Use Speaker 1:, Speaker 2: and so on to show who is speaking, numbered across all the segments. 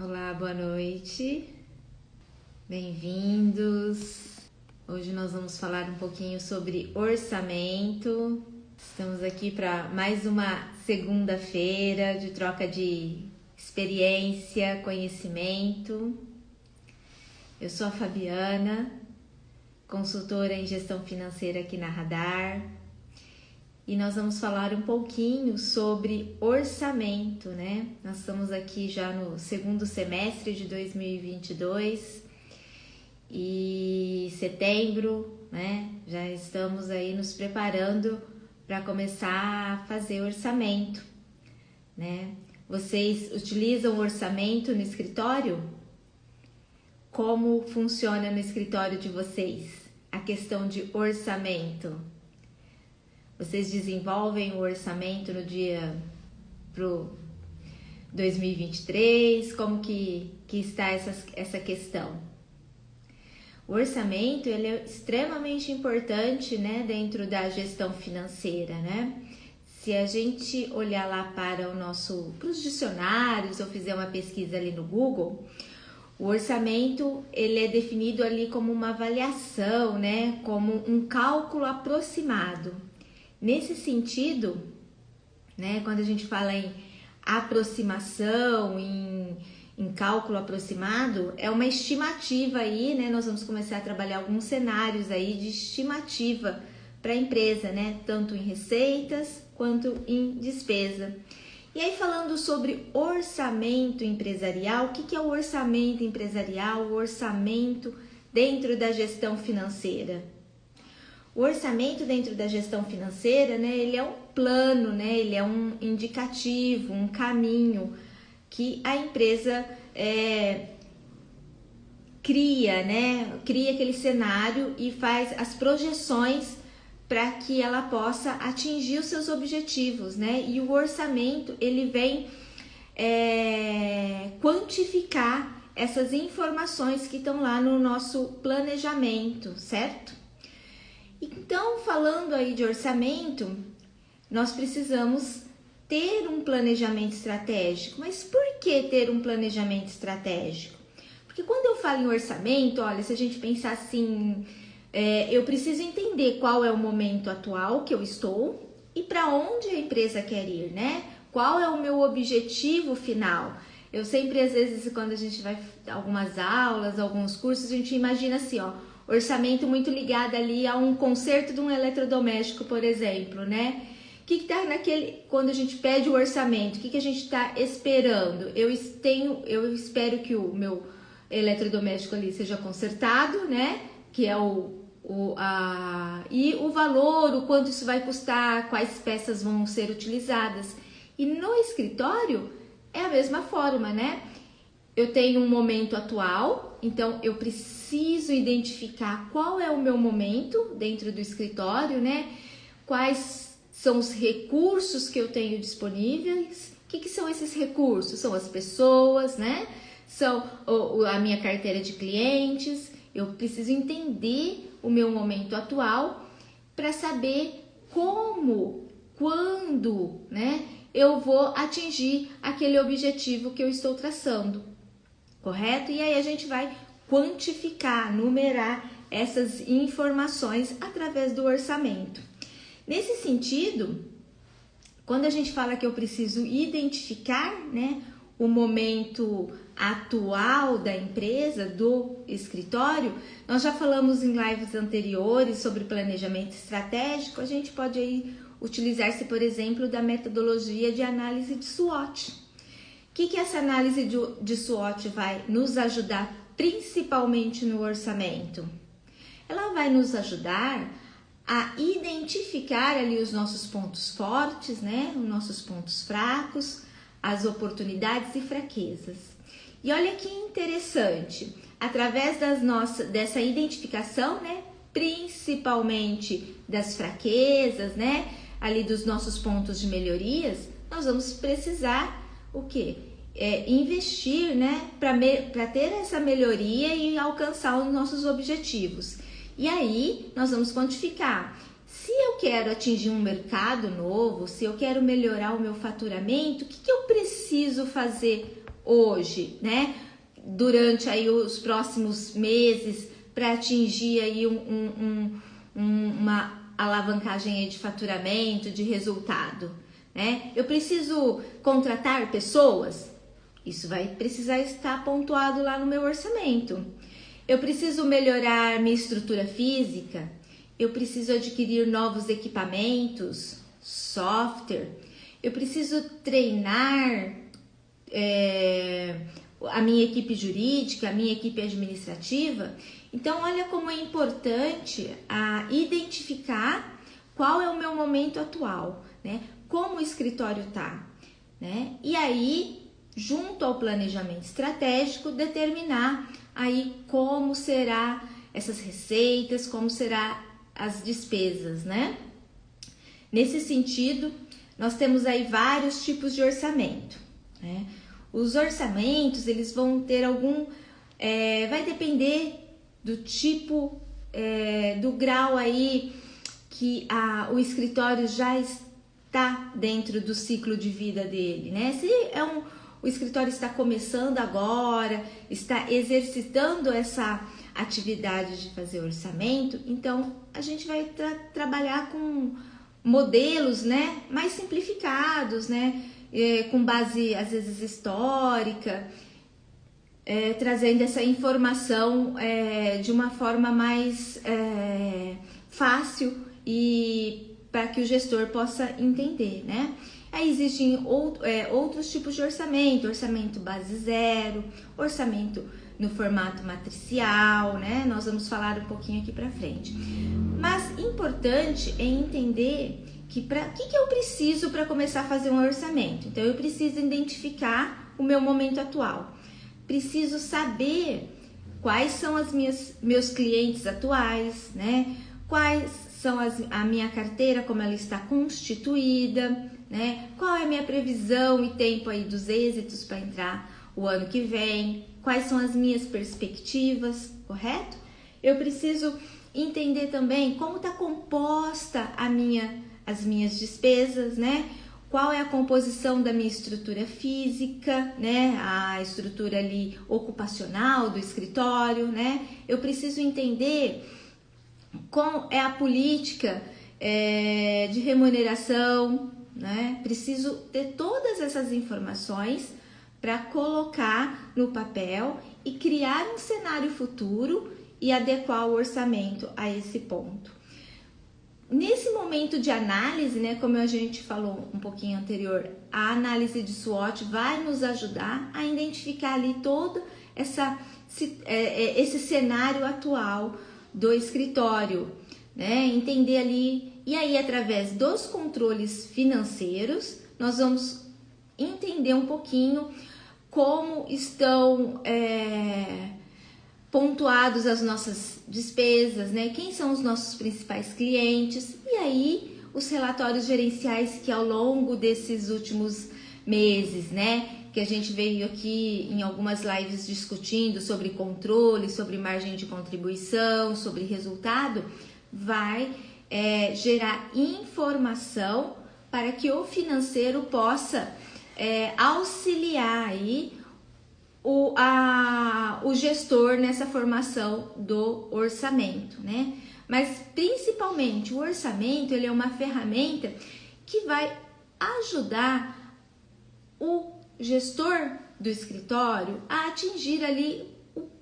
Speaker 1: Olá, boa noite, bem-vindos. Hoje nós vamos falar um pouquinho sobre orçamento. Estamos aqui para mais uma segunda-feira de troca de experiência, conhecimento. Eu sou a Fabiana, consultora em gestão financeira aqui na Radar. E nós vamos falar um pouquinho sobre orçamento, né? Nós estamos aqui já no segundo semestre de 2022 e setembro, né? Já estamos aí nos preparando para começar a fazer orçamento, né? Vocês utilizam orçamento no escritório? Como funciona no escritório de vocês a questão de orçamento? Vocês desenvolvem o orçamento no dia pro 2023? Como que está essa questão? O orçamento ele é extremamente importante, né, dentro da gestão financeira, né? Se a gente olhar lá para os dicionários ou fizer uma pesquisa ali no Google, o orçamento ele é definido ali como uma avaliação, né, como um cálculo aproximado. Nesse sentido, né, quando a gente fala em aproximação, em cálculo aproximado, é uma estimativa aí, né? Nós vamos começar a trabalhar alguns cenários aí de estimativa para a empresa, né? Tanto em receitas quanto em despesa. E aí falando sobre orçamento empresarial, o que é o orçamento empresarial, o orçamento dentro da gestão financeira? O orçamento dentro da gestão financeira, né, ele é um plano, né, ele é um indicativo, um caminho que a empresa cria, né, cria aquele cenário e faz as projeções para que ela possa atingir os seus objetivos, né, e o orçamento, ele vem quantificar essas informações que estão lá no nosso planejamento, certo? Então, falando aí de orçamento, nós precisamos ter um planejamento estratégico. Mas por que ter um planejamento estratégico? Porque quando eu falo em orçamento, olha, se a gente pensar assim, eu preciso entender qual é o momento atual que eu estou e para onde a empresa quer ir, né? Qual é o meu objetivo final? Eu sempre, às vezes, quando a gente vai algumas aulas, alguns cursos, a gente imagina assim, ó, orçamento muito ligado ali a um conserto de um eletrodoméstico, por exemplo, né? O que tá quando a gente pede o orçamento, o que a gente está esperando? Eu espero que o meu eletrodoméstico ali seja consertado, né? Que é e o valor, o quanto isso vai custar, quais peças vão ser utilizadas. E no escritório é a mesma forma, né? Eu tenho um momento atual, então eu preciso identificar qual é o meu momento dentro do escritório, né? Quais são os recursos que eu tenho disponíveis? O que são esses recursos? São as pessoas, né? São a minha carteira de clientes. Eu preciso entender o meu momento atual para saber como, quando, né? Eu vou atingir aquele objetivo que eu estou traçando. Correto? E aí a gente vai quantificar, numerar essas informações através do orçamento. Nesse sentido, quando a gente fala que eu preciso identificar, né, o momento atual da empresa, do escritório, nós já falamos em lives anteriores sobre planejamento estratégico, a gente pode aí utilizar-se, por exemplo, da metodologia de análise de SWOT. O que essa análise de SWOT vai nos ajudar, principalmente no orçamento? Ela vai nos ajudar a identificar ali os nossos pontos fortes, né? Os nossos pontos fracos, as oportunidades e fraquezas. E olha que interessante, através dessa identificação, né? Principalmente das fraquezas, né? Ali dos nossos pontos de melhorias, nós vamos precisar o quê? Investir, né, para ter essa melhoria e alcançar os nossos objetivos. E aí nós vamos quantificar. Se eu quero atingir um mercado novo, se eu quero melhorar o meu faturamento, o que eu preciso fazer hoje, né? Durante aí os próximos meses para atingir aí uma alavancagem aí de faturamento, de resultado, né? Eu preciso contratar pessoas? Isso vai precisar estar pontuado lá no meu orçamento. Eu preciso melhorar minha estrutura física? Eu preciso adquirir novos equipamentos, software? Eu preciso treinar a minha equipe jurídica, a minha equipe administrativa? Então, olha como é importante identificar qual é o meu momento atual, né? Como o escritório está, né? E aí, junto ao planejamento estratégico, determinar aí como será essas receitas, como será as despesas, né? Nesse sentido, nós temos aí vários tipos de orçamento, né? Os orçamentos, eles vão ter vai depender do tipo, do grau aí que o escritório já está dentro do ciclo de vida dele, né? Se o escritório está começando agora, está exercitando essa atividade de fazer orçamento, então a gente vai trabalhar com modelos, né, mais simplificados, né, com base às vezes histórica, trazendo essa informação de uma forma mais fácil e para que o gestor possa entender, né? Aí existem outros tipos de orçamento base zero, orçamento no formato matricial, né? Nós vamos falar um pouquinho aqui para frente. Mas importante é entender que que eu preciso para começar a fazer um orçamento. Então, eu preciso identificar o meu momento atual. Preciso saber quais são meus clientes atuais, né? Quais são a minha carteira, como ela está constituída, né? Qual é a minha previsão e tempo aí dos êxitos para entrar o ano que vem? Quais são as minhas perspectivas, correto? Eu preciso entender também como está composta as minhas despesas, né? Qual é a composição da minha estrutura física, né? A estrutura ali ocupacional do escritório, né? Eu preciso entender como é a política de remuneração, né? Preciso ter todas essas informações para colocar no papel e criar um cenário futuro e adequar o orçamento a esse ponto. Nesse momento de análise, né, como a gente falou um pouquinho anterior, a análise de SWOT vai nos ajudar a identificar ali todo esse cenário atual do escritório, né? Entender ali, e aí através dos controles financeiros, nós vamos entender um pouquinho como estão pontuados as nossas despesas, né? Quem são os nossos principais clientes, e aí os relatórios gerenciais que ao longo desses últimos meses, né? Que a gente veio aqui em algumas lives discutindo sobre controle, sobre margem de contribuição, sobre resultado, vai gerar informação para que o financeiro possa auxiliar aí o gestor nessa formação do orçamento, né? Mas principalmente o orçamento, ele é uma ferramenta que vai ajudar o gestor do escritório a atingir ali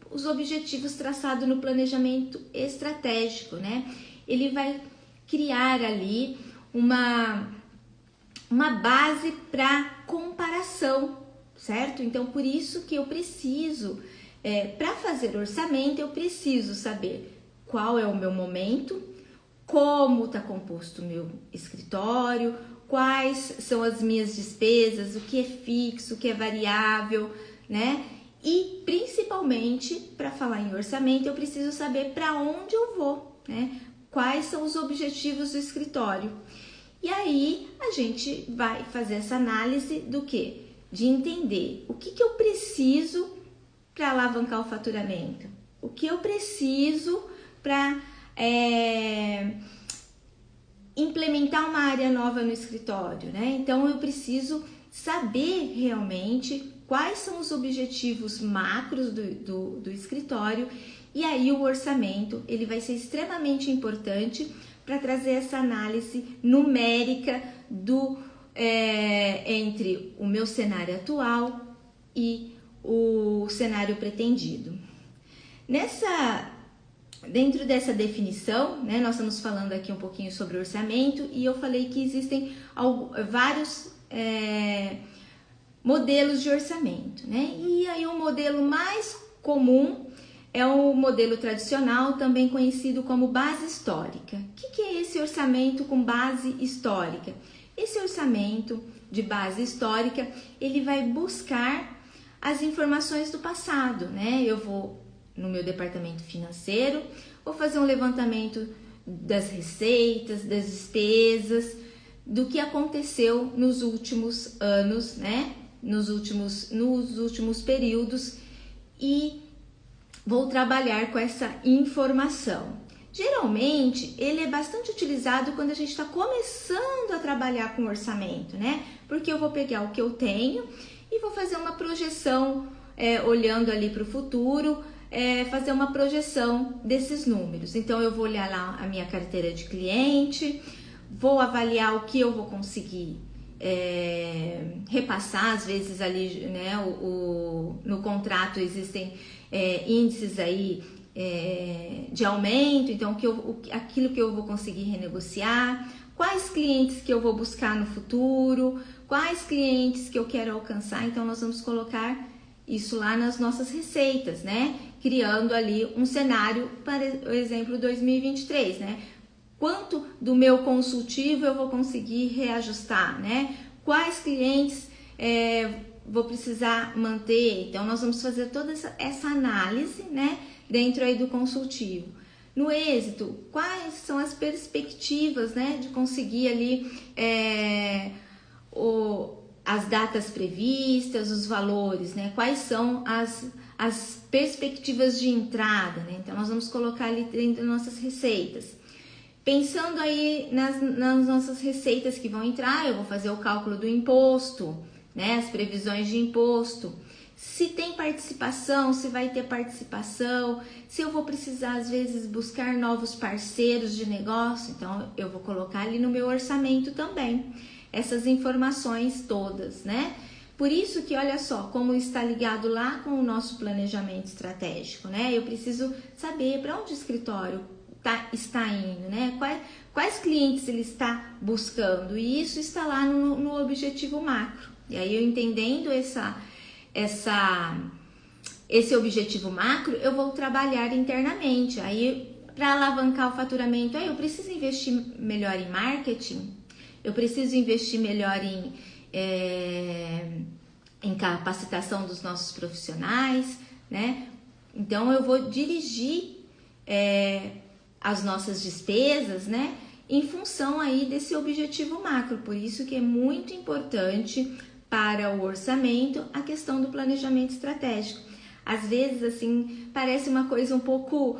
Speaker 1: os objetivos traçados no planejamento estratégico, né? Ele vai criar ali uma base para comparação, certo? Então, por isso que eu preciso, para fazer orçamento, eu preciso saber qual é o meu momento, como está composto o meu escritório, quais são as minhas despesas, o que é fixo, o que é variável, né? E, principalmente, para falar em orçamento, eu preciso saber para onde eu vou, né? Quais são os objetivos do escritório. E aí, a gente vai fazer essa análise do quê? De entender o que eu preciso para alavancar o faturamento, o que eu preciso para implementar uma área nova no escritório, né? Então, eu preciso saber realmente quais são os objetivos macros do escritório, e aí o orçamento ele vai ser extremamente importante para trazer essa análise numérica entre o meu cenário atual e o cenário pretendido. Dentro dessa definição, né, nós estamos falando aqui um pouquinho sobre orçamento, e eu falei que existem vários modelos de orçamento, né? E aí o modelo mais comum é o modelo tradicional, também conhecido como base histórica. O que é esse orçamento com base histórica? Esse orçamento de base histórica, ele vai buscar as informações do passado, né? Eu vou no meu departamento financeiro, vou fazer um levantamento das receitas, das despesas, do que aconteceu nos últimos anos, né? Nos últimos períodos, e vou trabalhar com essa informação. Geralmente, ele é bastante utilizado quando a gente está começando a trabalhar com orçamento, né? Porque eu vou pegar o que eu tenho e vou fazer uma projeção, olhando ali para o futuro, fazer uma projeção desses números. Então, eu vou olhar lá a minha carteira de cliente, vou avaliar o que eu vou conseguir repassar. Às vezes ali, né, no contrato existem índices aí de aumento, então aquilo que eu vou conseguir renegociar, quais clientes que eu vou buscar no futuro, quais clientes que eu quero alcançar. Então nós vamos colocar isso lá nas nossas receitas, né? Criando ali um cenário para o exemplo 2023, né? Quanto do meu consultivo eu vou conseguir reajustar, né? Quais clientes vou precisar manter? Então nós vamos fazer toda essa análise, né, dentro aí do consultivo. No êxito, quais são as perspectivas, né, de conseguir ali as datas previstas, os valores, né? Quais são as perspectivas de entrada, né? Então nós vamos colocar ali dentro das nossas receitas. Pensando aí nas nossas receitas que vão entrar, eu vou fazer o cálculo do imposto, né? As previsões de imposto. Se tem participação, se vai ter participação, se eu vou precisar às vezes buscar novos parceiros de negócio, então eu vou colocar ali no meu orçamento também essas informações todas, né? Por isso que olha só como está ligado lá com o nosso planejamento estratégico, né? Eu preciso saber para onde o escritório está indo, né? Quais clientes ele está buscando, e isso está lá no objetivo macro. E aí eu entendendo esse objetivo macro, eu vou trabalhar internamente. Aí para alavancar o faturamento, eu preciso investir melhor em marketing, eu preciso investir melhor em capacitação dos nossos profissionais, né? Então eu vou dirigir as nossas despesas, né, em função aí desse objetivo macro. Por isso que é muito importante para o orçamento a questão do planejamento estratégico. Às vezes, assim, parece uma coisa um pouco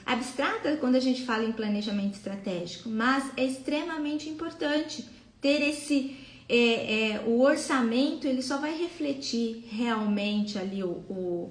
Speaker 1: abstrata quando a gente fala em planejamento estratégico, mas é extremamente importante ter o orçamento. Ele só vai refletir realmente ali o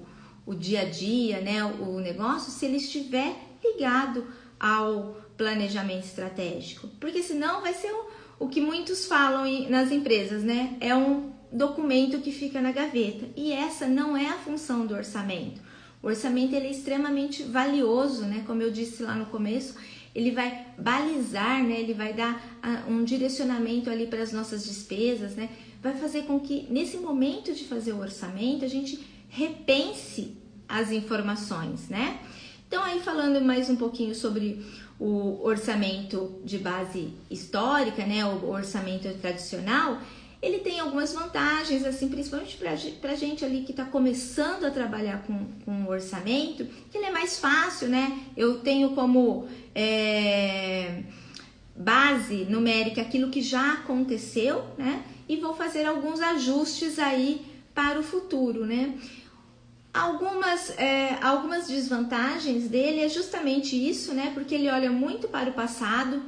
Speaker 1: dia a dia, né, o negócio, se ele estiver ligado ao planejamento estratégico, porque senão vai ser o que muitos falam nas empresas, né? É um documento que fica na gaveta, e essa não é a função do orçamento. O orçamento ele é extremamente valioso, né? Como eu disse lá no começo, ele vai balizar, né? Ele vai dar um direcionamento ali para as nossas despesas, né? Vai fazer com que nesse momento de fazer o orçamento a gente repense as informações, né? Então aí falando mais um pouquinho sobre o orçamento de base histórica, né, o orçamento tradicional, ele tem algumas vantagens, assim, principalmente para gente ali que está começando a trabalhar com o orçamento, que ele é mais fácil, né? Eu tenho como base numérica aquilo que já aconteceu, né? E vou fazer alguns ajustes aí para o futuro, né? Algumas desvantagens dele é justamente isso, né? Porque ele olha muito para o passado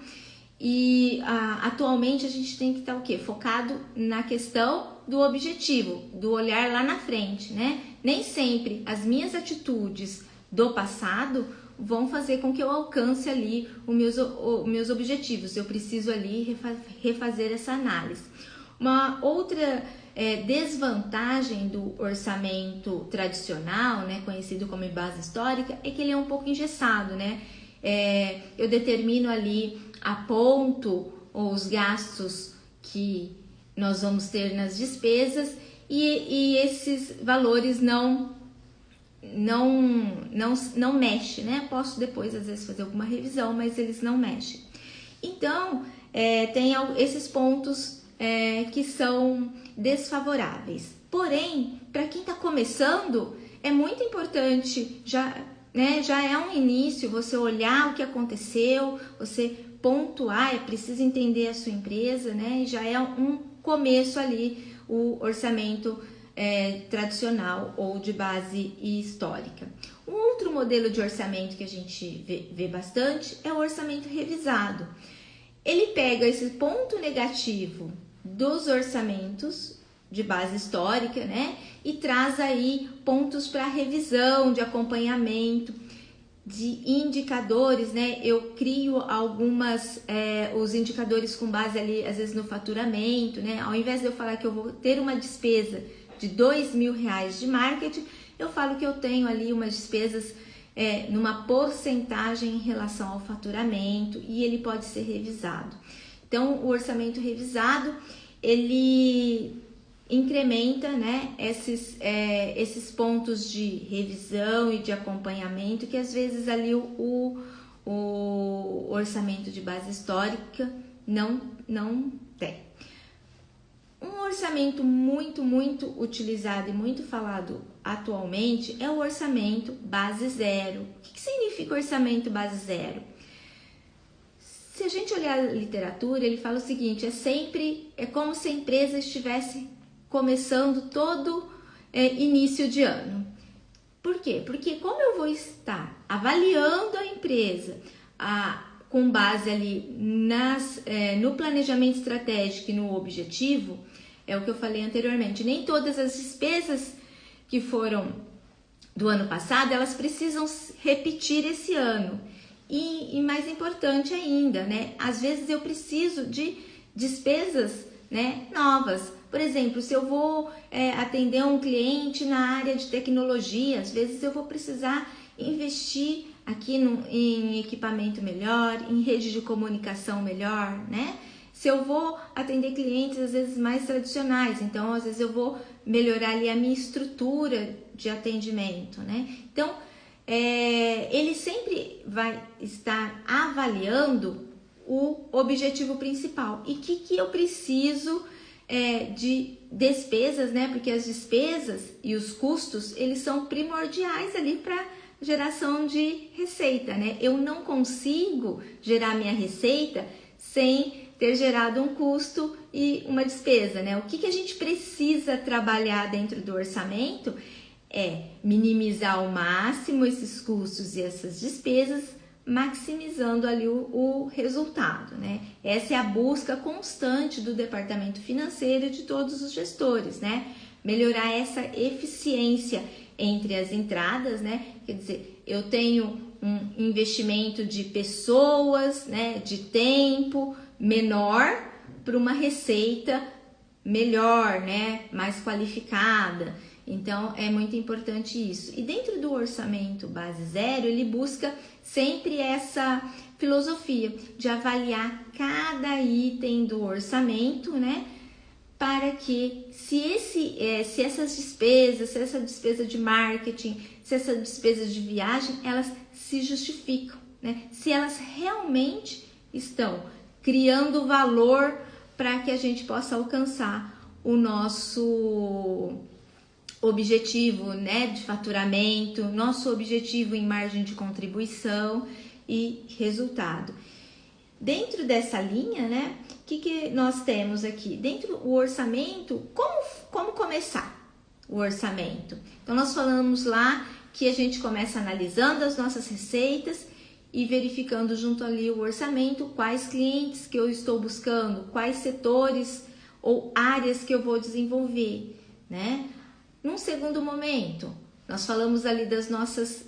Speaker 1: atualmente a gente tem que estar o quê? Focado na questão do objetivo, do olhar lá na frente, né? Nem sempre as minhas atitudes do passado vão fazer com que eu alcance ali os meus objetivos. Eu preciso ali refazer essa análise. Uma outra desvantagem do orçamento tradicional, né, conhecido como base histórica, é que ele é um pouco engessado, né? Eu determino ali, aponto os gastos que nós vamos ter nas despesas e esses valores não mexem, né? Posso depois, às vezes, fazer alguma revisão, mas eles não mexem. Então, tem esses pontos que são desfavoráveis. Porém, para quem está começando, é muito importante, já é um início, você olhar o que aconteceu, você pontuar, é preciso entender a sua empresa, né? Já é um começo ali, o orçamento tradicional ou de base histórica. Um outro modelo de orçamento que a gente vê bastante é o orçamento revisado. Ele pega esse ponto negativo dos orçamentos de base histórica, né? E traz aí pontos para revisão, de acompanhamento, de indicadores, né? Eu crio os indicadores com base ali, às vezes no faturamento, né? Ao invés de eu falar que eu vou ter uma despesa de R$2.000 de marketing, eu falo que eu tenho ali umas despesas numa porcentagem em relação ao faturamento e ele pode ser revisado. Então, o orçamento revisado, ele incrementa, né, esses pontos de revisão e de acompanhamento que às vezes ali o orçamento de base histórica não tem. Um orçamento muito utilizado e muito falado atualmente é o orçamento base zero. O que significa orçamento base zero? Se a gente olhar a literatura, ele fala o seguinte: é como se a empresa estivesse começando todo início de ano. Por quê? Porque como eu vou estar avaliando a empresa com base ali no planejamento estratégico e no objetivo, é o que eu falei anteriormente, nem todas as despesas que foram do ano passado, elas precisam repetir esse ano. E mais importante ainda, né? Às vezes eu preciso de despesas, né, novas. Por exemplo, se eu vou atender um cliente na área de tecnologia, às vezes eu vou precisar investir aqui em equipamento melhor, em rede de comunicação melhor, né? Se eu vou atender clientes, às vezes, mais tradicionais, então, às vezes, eu vou melhorar ali a minha estrutura de atendimento, né? Então, ele sempre vai estar avaliando o objetivo principal. E o que eu preciso de despesas, né? Porque as despesas e os custos, eles são primordiais ali para geração de receita, né? Eu não consigo gerar minha receita sem ter gerado um custo e uma despesa, né? O que a gente precisa trabalhar dentro do orçamento é minimizar ao máximo esses custos e essas despesas, maximizando ali o resultado, né? Essa é a busca constante do departamento financeiro e de todos os gestores, né? Melhorar essa eficiência entre as entradas, né? Quer dizer, eu tenho um investimento de pessoas, né? De tempo menor para uma receita melhor, né? Mais qualificada. Então, é muito importante isso. E dentro do orçamento base zero, ele busca sempre essa filosofia de avaliar cada item do orçamento, né? Para que se essas despesas, se essa despesa de marketing, se essa despesa de viagem, elas se justificam, né? Se elas realmente estão criando valor para que a gente possa alcançar o nosso objetivo, né, de faturamento, nosso objetivo em margem de contribuição e resultado. Dentro dessa linha, né, o que nós temos aqui? Dentro do orçamento, como começar o orçamento? Então, nós falamos lá que a gente começa analisando as nossas receitas e verificando junto ali o orçamento quais clientes que eu estou buscando, quais setores ou áreas que eu vou desenvolver, né? Num segundo momento, nós falamos ali dos nossos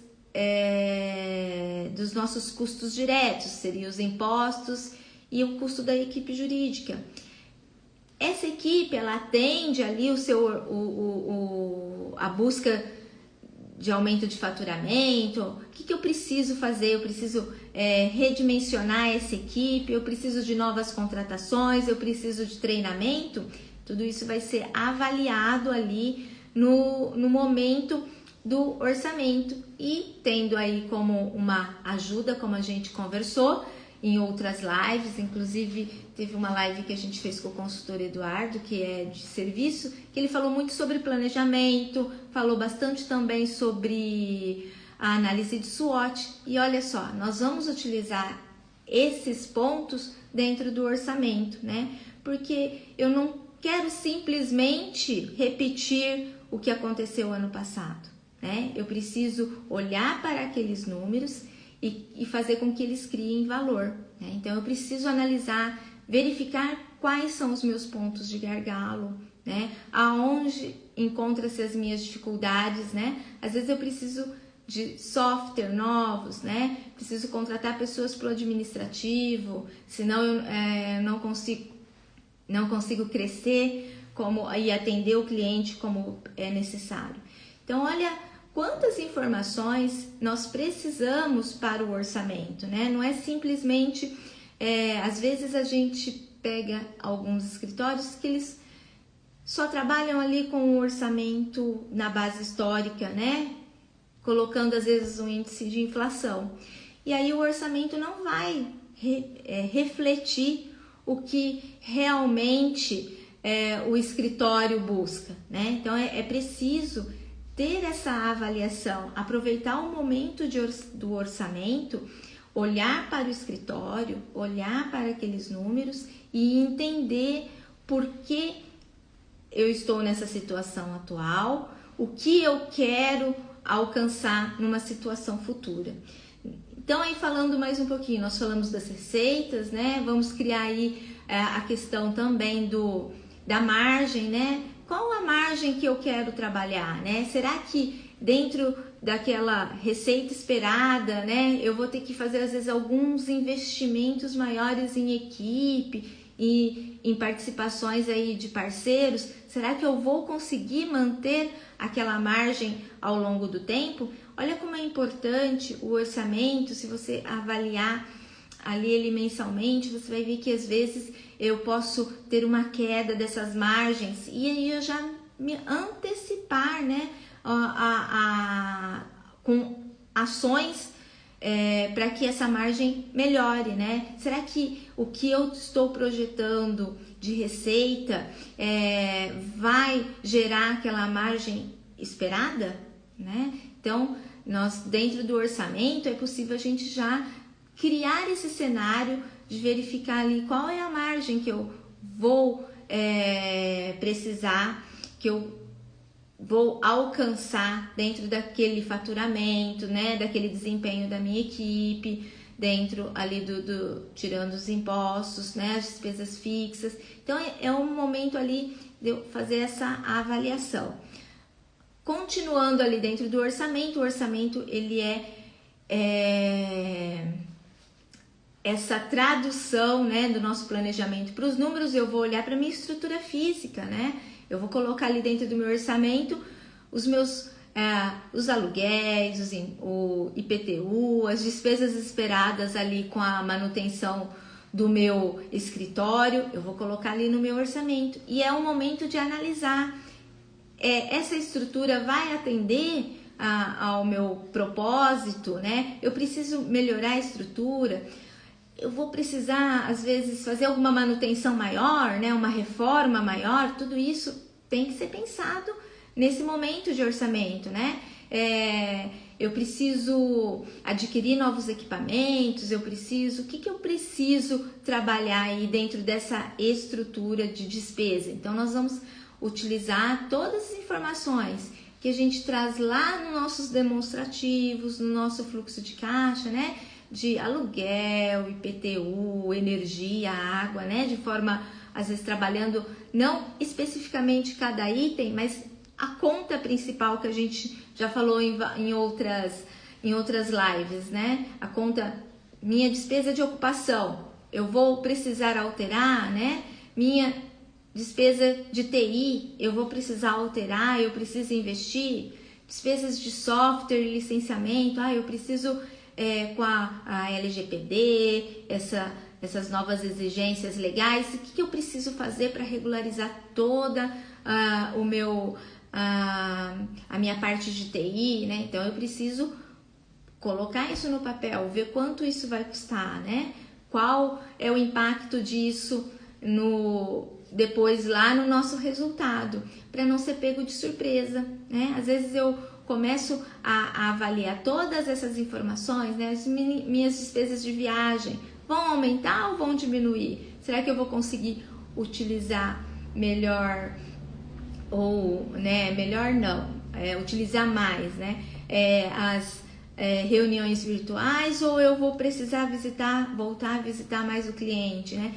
Speaker 1: custos diretos, seriam os impostos e o custo da equipe jurídica. Essa equipe, ela atende ali a busca de aumento de faturamento. O que eu preciso fazer? Eu preciso redimensionar essa equipe, eu preciso de novas contratações, eu preciso de treinamento. Tudo isso vai ser avaliado ali no momento do orçamento e tendo aí como uma ajuda, como a gente conversou em outras lives, inclusive teve uma live que a gente fez com o consultor Eduardo, que é de serviço, que ele falou muito sobre planejamento, falou bastante também sobre a análise de SWOT. E olha só, nós vamos utilizar esses pontos dentro do orçamento, né? Porque eu não quero simplesmente repetir o que aconteceu ano passado, né? Eu preciso olhar para aqueles números e fazer com que eles criem valor, né? Então eu preciso analisar, verificar quais são os meus pontos de gargalo, né? Aonde encontram-se as minhas dificuldades, né? Às vezes eu preciso de software novos, né? Preciso contratar pessoas para o administrativo, senão eu não consigo crescer e atender o cliente como é necessário. Então, olha quantas informações nós precisamos para o orçamento, né? Não é simplesmente, às vezes a gente pega alguns escritórios que eles só trabalham ali com o orçamento na base histórica, né? Colocando às vezes um índice de inflação. E aí o orçamento não vai refletir o que realmente o escritório busca, né? Então é preciso ter essa avaliação, aproveitar o momento do orçamento, olhar para o escritório, olhar para aqueles números e entender por que eu estou nessa situação atual, o que eu quero alcançar numa situação futura. Então, aí falando mais um pouquinho, nós falamos das receitas, né? Vamos criar aí a questão também da margem, né? Qual a margem que eu quero trabalhar, né? Será que dentro daquela receita esperada, né, eu vou ter que fazer às vezes alguns investimentos maiores em equipe e em participações aí de parceiros? Será que eu vou conseguir manter aquela margem ao longo do tempo? Olha como é importante o orçamento. Se você avaliar ali ele mensalmente, você vai ver que às vezes eu posso ter uma queda dessas margens e aí eu já me antecipar, né, com ações para que essa margem melhore, né? Será que o que eu estou projetando de receita vai gerar aquela margem esperada, né? Então, nós dentro do orçamento é possível a gente já criar esse cenário de verificar ali qual é a margem que eu vou precisar, que eu vou alcançar dentro daquele faturamento, né, daquele desempenho da minha equipe, dentro ali tirando os impostos, né, as despesas fixas. Então é um momento ali de eu fazer essa avaliação. Continuando ali dentro do orçamento, o orçamento ele essa tradução, né, do nosso planejamento para os números. Eu vou olhar para a minha estrutura física, né? Eu vou colocar ali dentro do meu orçamento os meus os aluguéis, o IPTU, as despesas esperadas ali com a manutenção do meu escritório. Eu vou colocar ali no meu orçamento e é um momento de analisar. Essa estrutura vai atender ao meu propósito, né? Eu preciso melhorar a estrutura. Eu vou precisar, às vezes, fazer alguma manutenção maior, né? Uma reforma maior. Tudo isso tem que ser pensado nesse momento de orçamento, né? Eu preciso adquirir novos equipamentos, o que eu preciso trabalhar aí dentro dessa estrutura de despesa? Então, nós vamos utilizar todas as informações que a gente traz lá nos nossos demonstrativos, no nosso fluxo de caixa, né? de aluguel, IPTU, energia, água, né? De forma, às vezes, trabalhando não especificamente cada item, mas a conta principal que a gente já falou em outras lives, né? A conta, minha despesa de ocupação, eu vou precisar alterar, né? Minha despesa de TI, eu vou precisar alterar, eu preciso investir. Despesas de software e licenciamento, eu preciso com a LGPD, essas novas exigências legais, o que eu preciso fazer para regularizar toda a minha parte de TI, né? Então eu preciso colocar isso no papel, ver quanto isso vai custar, né? Qual é o impacto disso depois lá no nosso resultado, para não ser pego de surpresa, né? Às vezes eu começo a avaliar todas essas informações, né? As minhas despesas de viagem vão aumentar ou vão diminuir? Será que eu vou conseguir utilizar melhor ou, né, melhor não, utilizar mais, né? As reuniões virtuais, ou eu vou precisar voltar a visitar mais o cliente, né?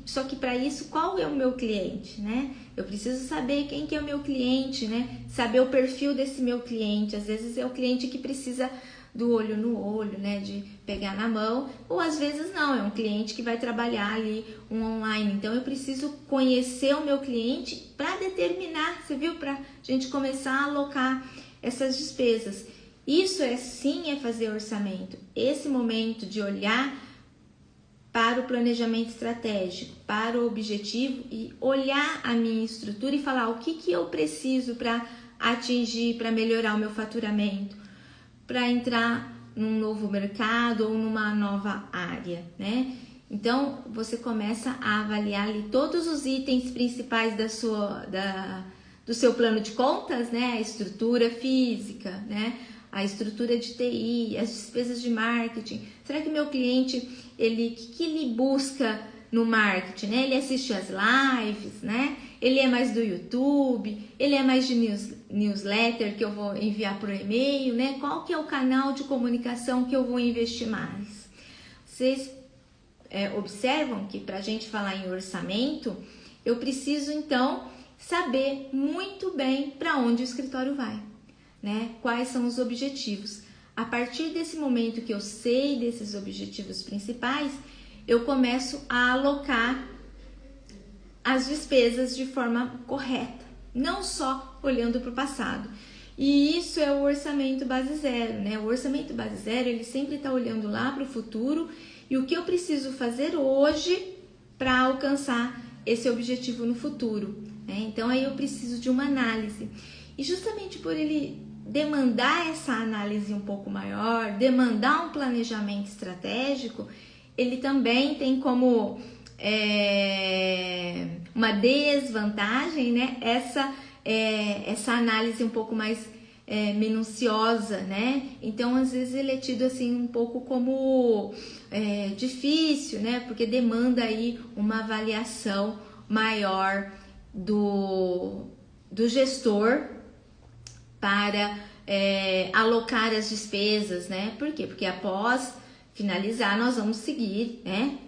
Speaker 1: Só que para isso, qual é o meu cliente, né? Eu preciso saber quem que é o meu cliente, né? Saber o perfil desse meu cliente. Às vezes é o cliente que precisa do olho no olho, né? De pegar na mão, ou às vezes não, é um cliente que vai trabalhar ali online. Então eu preciso conhecer o meu cliente para determinar, você viu? Para a gente começar a alocar essas despesas. Isso sim é fazer orçamento. Esse momento de olhar para o planejamento estratégico, para o objetivo e olhar a minha estrutura e falar o que eu preciso para atingir, para melhorar o meu faturamento, para entrar num novo mercado ou numa nova área, né? Então, você começa a avaliar ali todos os itens principais do seu plano de contas, né? A estrutura física, né? A estrutura de TI, as despesas de marketing. Será que meu cliente, que ele busca no marketing, né? Ele assiste as lives, né? Ele é mais do YouTube, ele é mais de newsletter que eu vou enviar por e-mail, né? Qual que é o canal de comunicação que eu vou investir mais? Vocês observam que para a gente falar em orçamento, eu preciso então saber muito bem para onde o escritório vai, né? Quais são os objetivos. A partir desse momento que eu sei desses objetivos principais, eu começo a alocar as despesas de forma correta, não só olhando para o passado. E isso é o orçamento base zero, né? O orçamento base zero, ele sempre está olhando lá para o futuro e o que eu preciso fazer hoje para alcançar esse objetivo no futuro, né? Então aí eu preciso de uma análise. E justamente por ele demandar essa análise um pouco maior, demandar um planejamento estratégico, ele também tem como uma desvantagem, né? Essa análise um pouco mais minuciosa, né? Então, às vezes ele é tido assim um pouco como difícil, né? Porque demanda aí uma avaliação maior do gestor para alocar as despesas, né? Por quê? Porque após finalizar, nós vamos seguir, né?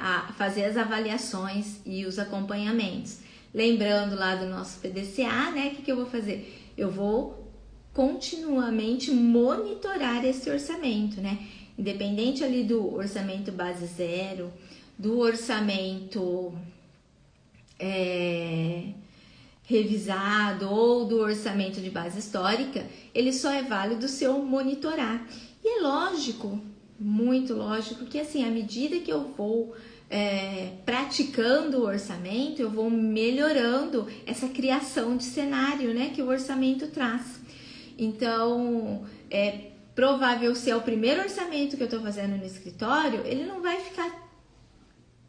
Speaker 1: A fazer as avaliações e os acompanhamentos. Lembrando lá do nosso PDCA, né? O que eu vou fazer? Eu vou continuamente monitorar esse orçamento, né? Independente ali do orçamento base zero, do orçamento revisado ou do orçamento de base histórica, ele só é válido se eu monitorar. E é lógico, muito lógico, que assim, à medida que eu vou praticando o orçamento, eu vou melhorando essa criação de cenário, né, que o orçamento traz. Então, é provável, se é o primeiro orçamento que eu estou fazendo no escritório, ele não vai ficar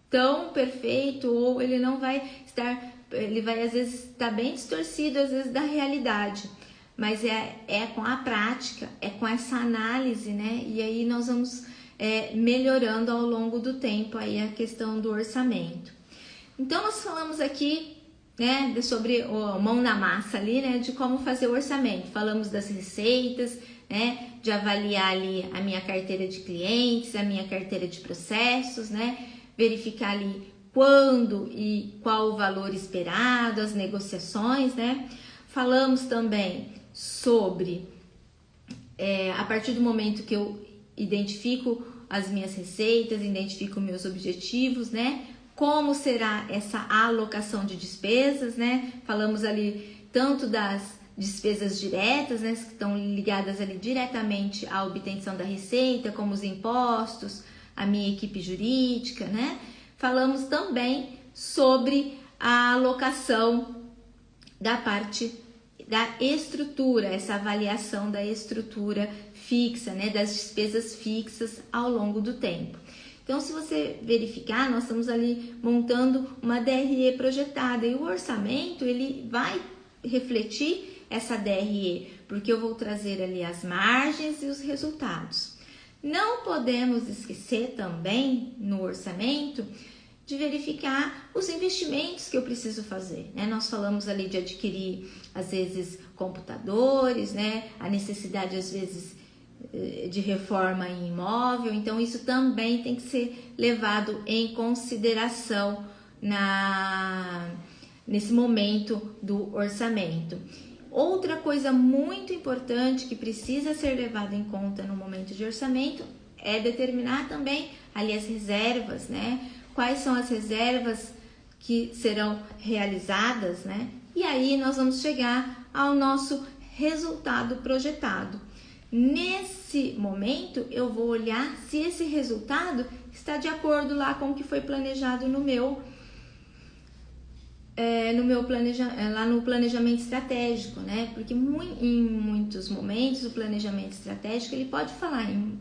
Speaker 1: tão perfeito, ou ele não vai estar, ele vai às vezes estar bem distorcido, às vezes da realidade, mas é com a prática, é com essa análise, né? E aí nós vamos melhorando ao longo do tempo aí a questão do orçamento. Então nós falamos aqui né, sobre a mão na massa ali, né, de como fazer o orçamento. Falamos das receitas, né, de avaliar ali a minha carteira de clientes, a minha carteira de processos, né, verificar ali quando e qual o valor esperado, as negociações, né. Falamos também sobre, a partir do momento que eu identifico as minhas receitas, identifico meus objetivos, né, como será essa alocação de despesas, né? Falamos ali tanto das despesas diretas, né, que estão ligadas ali diretamente à obtenção da receita, como os impostos, a minha equipe jurídica, né? Falamos também sobre a alocação da parte da estrutura, essa avaliação da estrutura fixa, né, das despesas fixas ao longo do tempo. Então, se você verificar, nós estamos ali montando uma DRE projetada e o orçamento, ele vai refletir essa DRE, porque eu vou trazer ali as margens e os resultados. Não podemos esquecer também, no orçamento, de verificar os investimentos que eu preciso fazer, né? Nós falamos ali de adquirir, às vezes, computadores, né? A necessidade, às vezes, de reforma em imóvel, então isso também tem que ser levado em consideração nesse momento do orçamento. Outra coisa muito importante que precisa ser levada em conta no momento de orçamento é determinar também ali as reservas, né? Quais são as reservas que serão realizadas, né? E aí nós vamos chegar ao nosso resultado projetado. Nesse momento, eu vou olhar se esse resultado está de acordo lá com o que foi planejado no meu planejamento estratégico, né? Porque em muitos momentos o planejamento estratégico ele pode falar em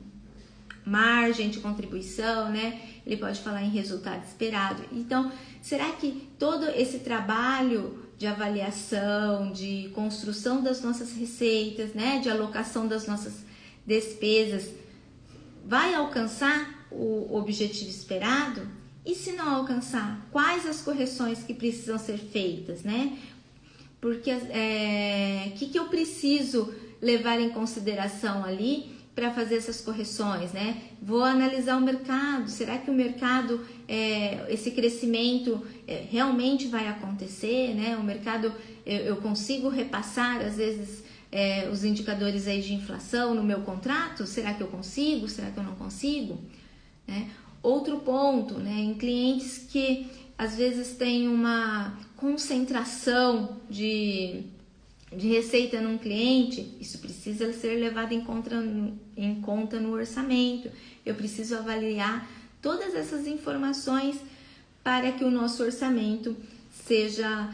Speaker 1: margem de contribuição, né? Ele pode falar em resultado esperado. Então, será que todo esse trabalho de avaliação, de construção das nossas receitas, né, de alocação das nossas despesas, vai alcançar o objetivo esperado? E se não alcançar, quais as correções que precisam ser feitas, né? Porque que eu preciso levar em consideração ali para fazer essas correções, né? Vou analisar o mercado, será que o mercado, esse crescimento realmente vai acontecer, né? O mercado, eu consigo repassar, às vezes, os indicadores aí de inflação no meu contrato? Será que eu consigo? Será que eu não consigo? Né? Outro ponto, né? Em clientes que, às vezes, têm uma concentração de receita num cliente, isso precisa ser levado em conta no orçamento. Eu preciso avaliar todas essas informações para que o nosso orçamento seja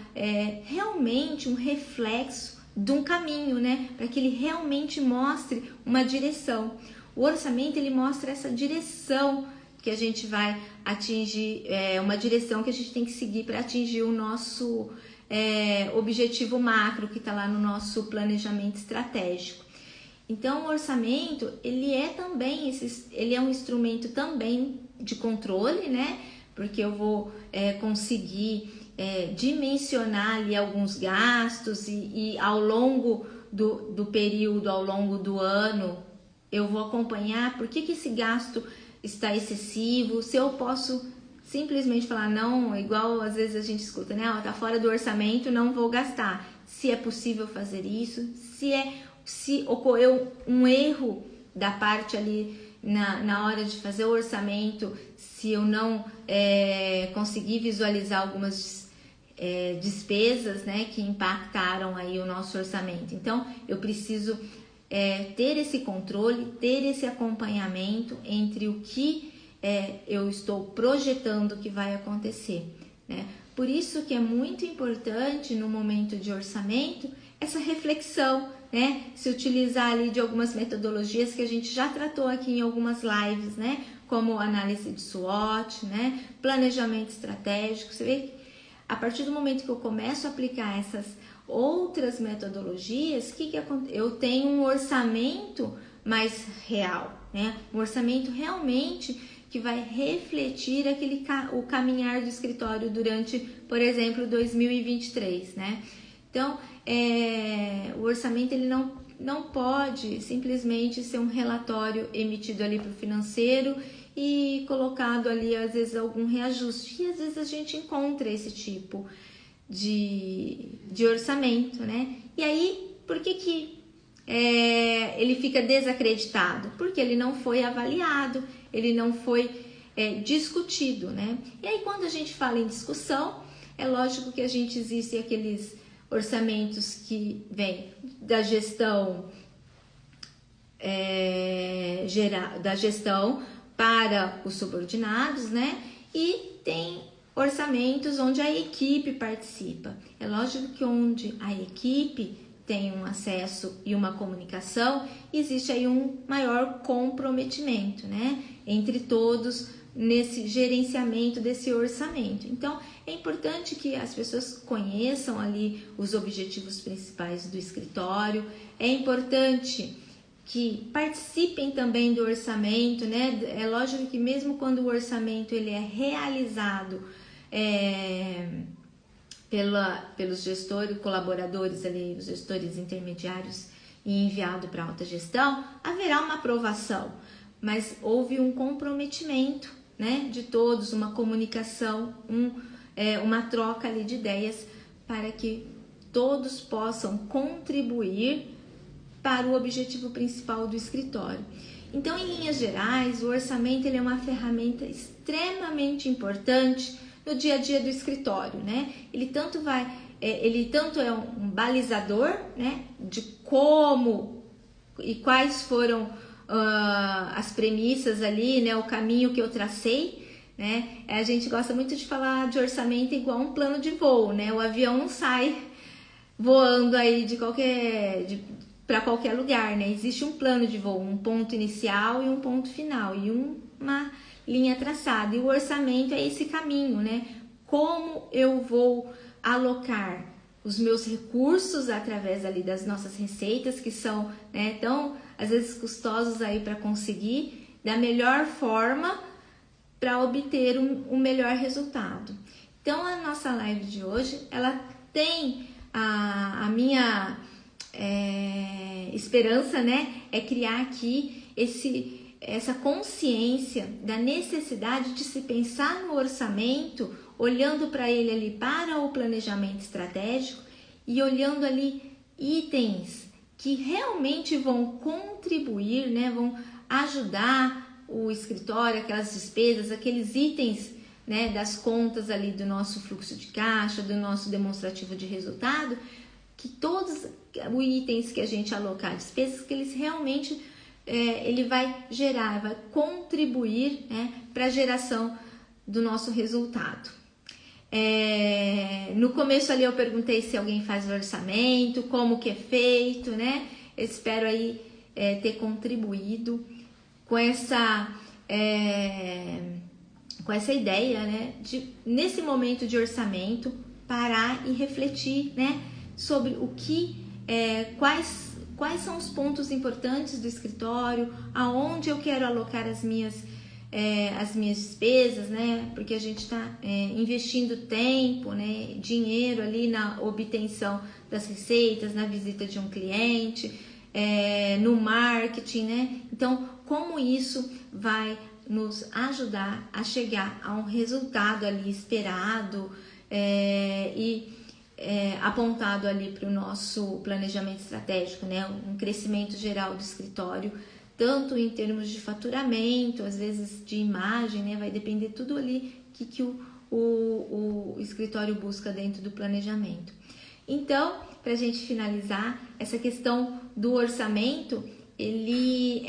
Speaker 1: realmente um reflexo de um caminho, né? Para que ele realmente mostre uma direção. O orçamento, ele mostra essa direção que a gente vai atingir, uma direção que a gente tem que seguir para atingir o nosso objetivo macro que está lá no nosso planejamento estratégico. Então, o orçamento, ele é um instrumento também de controle, né? Porque eu vou conseguir dimensionar ali alguns gastos e ao longo do período, ao longo do ano, eu vou acompanhar por que esse gasto está excessivo, se eu posso simplesmente falar não, igual às vezes a gente escuta, né? Tá fora do orçamento, não vou gastar. Se é possível fazer isso, se ocorreu um erro da parte ali na hora de fazer o orçamento, se eu não conseguir visualizar algumas despesas, né, que impactaram aí o nosso orçamento. Então, eu preciso ter esse controle, ter esse acompanhamento entre o que eu estou projetando que vai acontecer, né? Por isso que é muito importante no momento de orçamento essa reflexão, né? Se utilizar ali de algumas metodologias que a gente já tratou aqui em algumas lives, né? Como análise de SWOT, né? Planejamento estratégico. Você vê que a partir do momento que eu começo a aplicar essas outras metodologias, eu tenho um orçamento mais real, né? Um orçamento realmente que vai refletir o caminhar do escritório durante, por exemplo, 2023, né? Então, o orçamento ele não pode simplesmente ser um relatório emitido ali para o financeiro e colocado ali, às vezes, algum reajuste. E às vezes a gente encontra esse tipo de orçamento, né? E aí, por que ele fica desacreditado? Porque ele não foi avaliado, ele não foi discutido, né? E aí, quando a gente fala em discussão, é lógico que existem aqueles orçamentos que vêm da gestão da gestão para os subordinados, né? E tem orçamentos onde a equipe participa. É lógico que onde a equipe tem um acesso e uma comunicação, existe aí um maior comprometimento, né? Entre todos nesse gerenciamento desse orçamento. Então, é importante que as pessoas conheçam ali os objetivos principais do escritório, é importante que participem também do orçamento, né? É lógico que mesmo quando o orçamento ele é realizado pelos gestores, colaboradores ali, os gestores intermediários e enviado para a alta gestão, haverá uma aprovação, mas houve um comprometimento, né, de todos, uma comunicação, uma troca ali de ideias para que todos possam contribuir para o objetivo principal do escritório. Então, em linhas gerais, o orçamento ele é uma ferramenta extremamente importante no dia a dia do escritório, né? Ele tanto é um balizador, né, de como e quais foram as premissas ali, né, o caminho que eu tracei, né? A gente gosta muito de falar de orçamento igual um plano de voo, né? O avião não sai voando aí para qualquer lugar, né? Existe um plano de voo, um ponto inicial e um ponto final e uma linha traçada. E o orçamento é esse caminho, né? Como eu vou alocar os meus recursos através ali das nossas receitas, que são, né, tão às vezes custosos aí para conseguir, da melhor forma para obter um melhor resultado. Então, a nossa live de hoje, ela tem a minha esperança, né, é criar aqui essa consciência da necessidade de se pensar no orçamento, olhando para ele ali para o planejamento estratégico e olhando ali itens que realmente vão contribuir, né, vão ajudar o escritório, aquelas despesas, aqueles itens, né, das contas ali do nosso fluxo de caixa, do nosso demonstrativo de resultado, que todos os itens que a gente alocar despesas, que eles realmente ele vai gerar, vai contribuir, né, para a geração do nosso resultado. No começo ali eu perguntei se alguém faz o orçamento, como que é feito, né? Eu espero aí ter contribuído com essa ideia, né, de nesse momento de orçamento parar e refletir, né, sobre o que quais são os pontos importantes do escritório, aonde eu quero alocar as minhas despesas, né? Porque a gente está investindo tempo, né? Dinheiro ali na obtenção das receitas, na visita de um cliente, no marketing, né? Então, como isso vai nos ajudar a chegar a um resultado ali esperado apontado ali para o nosso planejamento estratégico, né? Um crescimento geral do escritório, tanto em termos de faturamento, às vezes de imagem, né? Vai depender tudo ali que o escritório busca dentro do planejamento. Então, para a gente finalizar, essa questão do orçamento, ele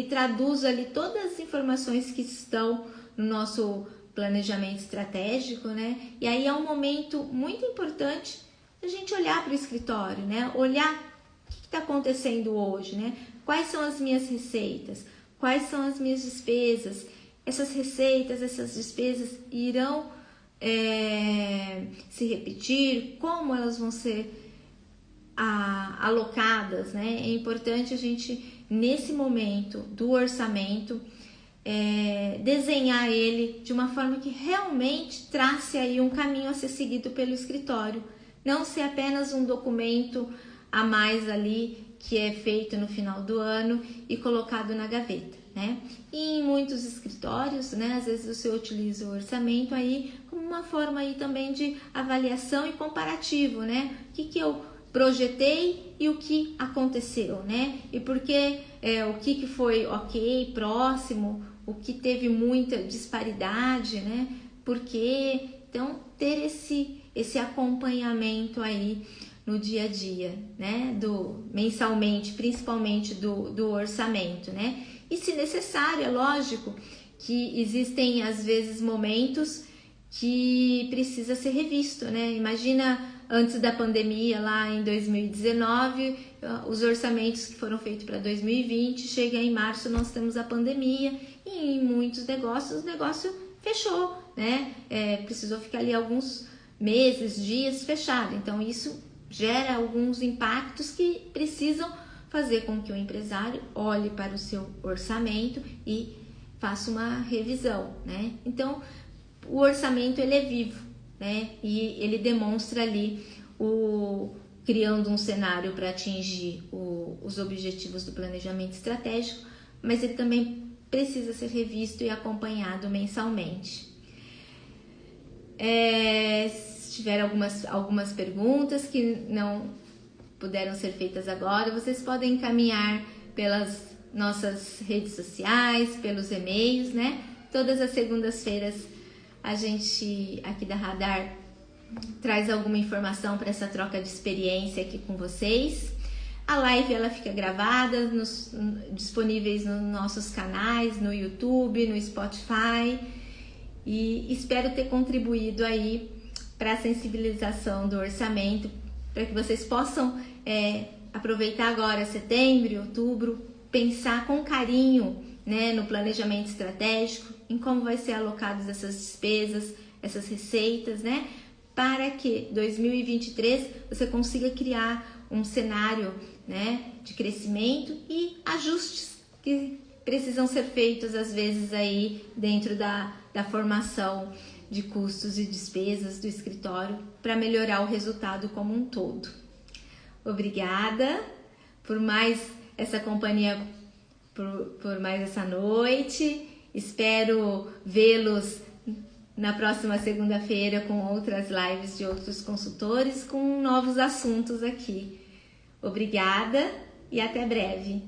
Speaker 1: traduz ali todas as informações que estão no nosso planejamento estratégico, né? E aí é um momento muito importante a gente olhar para o escritório, né? Olhar o que está acontecendo hoje, né? Quais são as minhas receitas? Quais são as minhas despesas? Essas receitas, essas despesas irão se repetir? Como elas vão ser alocadas, né? É importante a gente, nesse momento do orçamento, desenhar ele de uma forma que realmente trace aí um caminho a ser seguido pelo escritório, não ser apenas um documento a mais ali que é feito no final do ano e colocado na gaveta, né? E em muitos escritórios, né, às vezes você utiliza o orçamento aí como uma forma aí também de avaliação e comparativo, né? O que eu projetei e o que aconteceu, né? E porque o que foi ok, próximo, o que teve muita disparidade, né? Porque então ter esse acompanhamento aí no dia a dia, né? Mensalmente, principalmente do orçamento, né? E se necessário, é lógico que existem às vezes momentos que precisa ser revisto, né? Imagina antes da pandemia, lá em 2019, os orçamentos que foram feitos para 2020, chega em março, nós temos a pandemia e em muitos negócios, o negócio fechou, né? Precisou ficar ali alguns meses, dias fechado. Então, isso gera alguns impactos que precisam fazer com que o empresário olhe para o seu orçamento e faça uma revisão, né? Então, o orçamento ele é vivo, né? E ele demonstra ali criando um cenário para atingir os objetivos do planejamento estratégico, mas ele também precisa ser revisto e acompanhado mensalmente. Se tiver algumas perguntas que não puderam ser feitas agora, vocês podem encaminhar pelas nossas redes sociais, pelos e-mails, né? Todas as segundas-feiras a gente aqui da Radar traz alguma informação para essa troca de experiência aqui com vocês. A live ela fica gravada, disponíveis nos nossos canais, no YouTube, no Spotify, e espero ter contribuído aí para a sensibilização do orçamento, para que vocês possam aproveitar agora setembro, outubro, pensar com carinho, né, no planejamento estratégico, em como vai ser alocadas essas despesas, essas receitas, né, para que 2023 você consiga criar um cenário, né, de crescimento e ajustes que precisam ser feitos às vezes aí dentro da formação de custos e despesas do escritório para melhorar o resultado como um todo. Obrigada por mais essa companhia, por mais essa noite. Espero vê-los na próxima segunda-feira com outras lives de outros consultores com novos assuntos aqui. Obrigada e até breve.